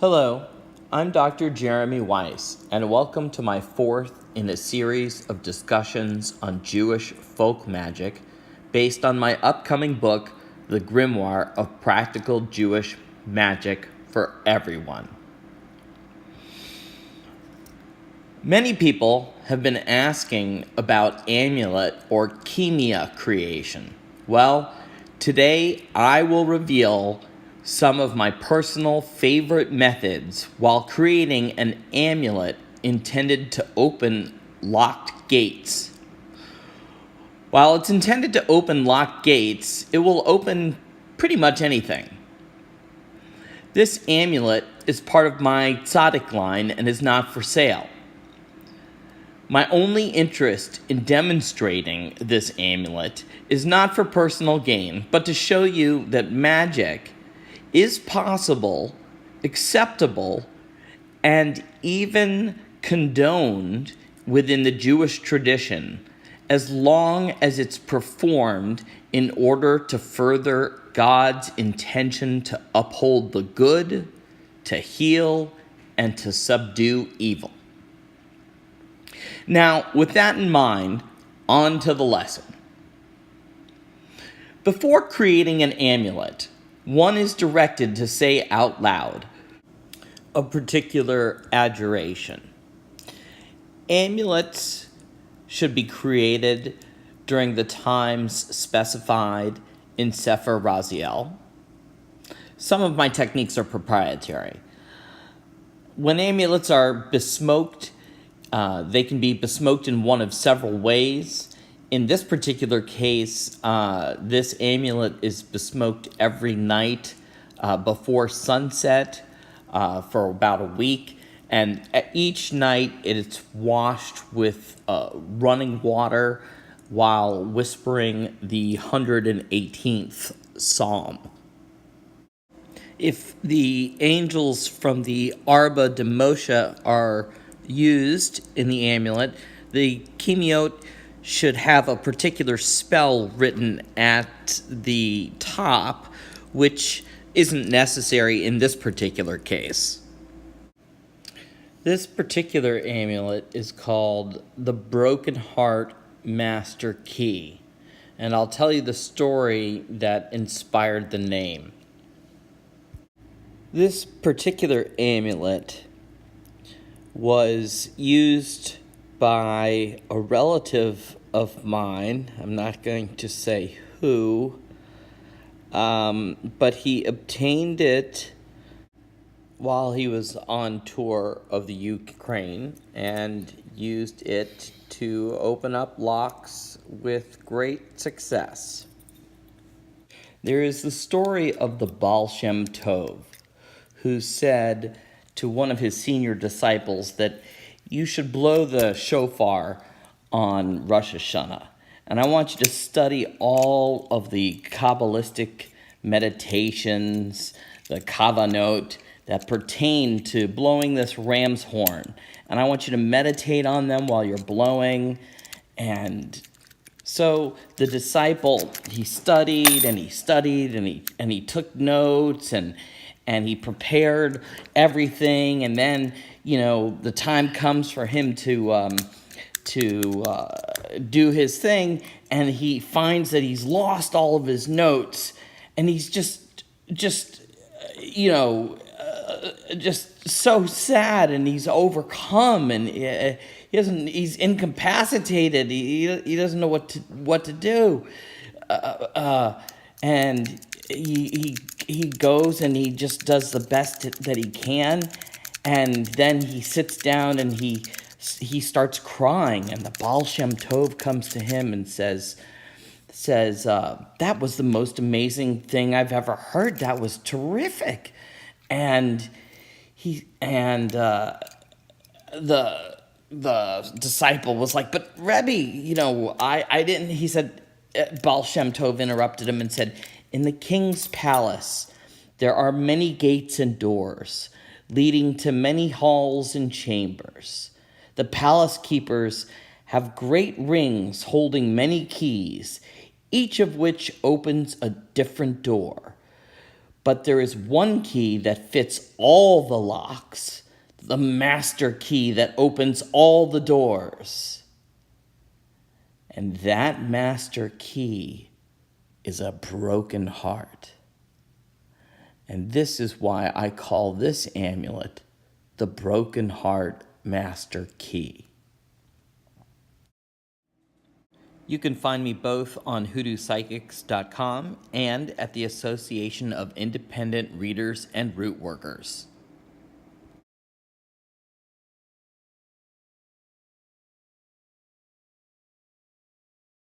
Hello, I'm Dr. Jeremy Weiss, and welcome to my fourth in a series of discussions on Jewish folk magic based on my upcoming book, The Grimoire of Practical Jewish Magic for Everyone. Many people have been asking about amulet or chemia creation. Well, today I will reveal some of my personal favorite methods while creating an amulet intended to open locked gates. While it's intended to open locked gates, it will open pretty much anything. This amulet is part of my tzaddik line and is not for sale. My only interest in demonstrating this amulet is not for personal gain, but to show you that magic is possible, acceptable, and even condoned within the Jewish tradition, as long as it's performed in order to further God's intention to uphold the good, to heal, and to subdue evil. Now, with that in mind, on to the lesson. Before creating an amulet, one is directed to say out loud a particular adjuration. Amulets should be created during the times specified in Sefer Raziel. Some of my techniques are proprietary. When amulets are besmoked, they can be besmoked in one of several ways. In this particular case, this amulet is besmoked every night before sunset for about a week. And each night it's washed with running water while whispering the 118th Psalm. If the angels from the Arba de Moshe are used in the amulet, the chemiot should have a particular spell written at the top, which isn't necessary in this particular case. This particular amulet is called the Broken Heart Master Key, and I'll tell you the story that inspired the name. This particular amulet was used by a relative of mine. I'm not going to say who, but he obtained it while he was on tour of the Ukraine and used it to open up locks with great success. There is the story of the Baal Shem Tov, who said to one of his senior disciples that you should blow the shofar on Rosh Hashanah. And I want you to study all of the Kabbalistic meditations, the kavanot, that pertain to blowing this ram's horn. And I want you to meditate on them while you're blowing. And so the disciple, he studied and he studied and he took notes and he prepared everything. And then, the time comes for him to do his thing, and he finds that he's lost all of his notes, and he's just so sad, and he's overcome, and he's incapacitated. He doesn't know what to do, and he goes and he just does the best that he can, and then he sits down and he starts crying, and the Baal Shem Tov comes to him and says, that was the most amazing thing I've ever heard. That was terrific. And the disciple was like, but Rebbe, I didn't, he said, Baal Shem Tov interrupted him and said, in the king's palace, there are many gates and doors leading to many halls and chambers. The palace keepers have great rings holding many keys, each of which opens a different door. But there is one key that fits all the locks, the master key that opens all the doors. And that master key is a broken heart. And this is why I call this amulet the Broken Heart Master Key. You can find me both on hoodooPsychics.com and at the Association of Independent Readers and Root Workers.